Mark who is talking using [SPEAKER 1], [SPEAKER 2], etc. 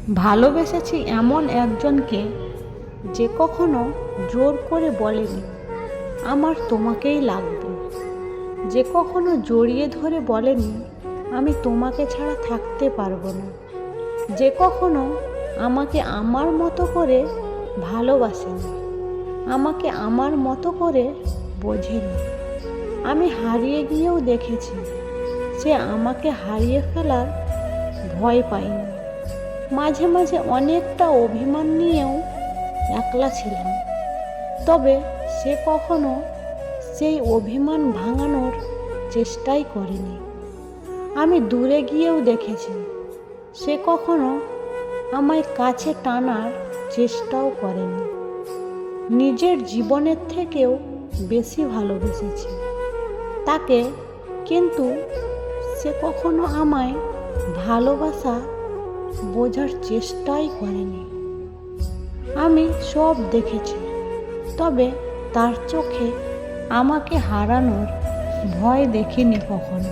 [SPEAKER 1] ভালোবেসেছি এমন একজনকে যে কখনো জোর করে বলেনি আমার তোমাকেই লাগবে, যে কখনো জড়িয়ে ধরে বলেনি আমি তোমাকে ছাড়া থাকতে পারবো না, যে কখনো আমাকে আমার মতো করে ভালোবাসেনি, আমাকে আমার মতো করে বোঝেনি। আমি হারিয়ে গিয়েও দেখেছি সে আমাকে হারিয়ে ফেলার ভয় পায়নি। মাঝে মাঝে অনেকটা অভিমান নিয়েও একলা ছিলাম, তবে সে কখনো সেই অভিমান ভাঙানোর চেষ্টাই করেনি। আমি দূরে গিয়েও দেখেছি সে কখনো আমায় কাছে টানার চেষ্টাও করেনি। নিজের জীবনের থেকেও বেশি ভালোবেসেছি তাকে, কিন্তু সে কখনো আমায় ভালোবাসা বোঝার চেষ্টাই করেনি। আমি সব দেখেছি, তবে তার চোখে আমাকে হারানোর ভয় দেখিনি কখনো।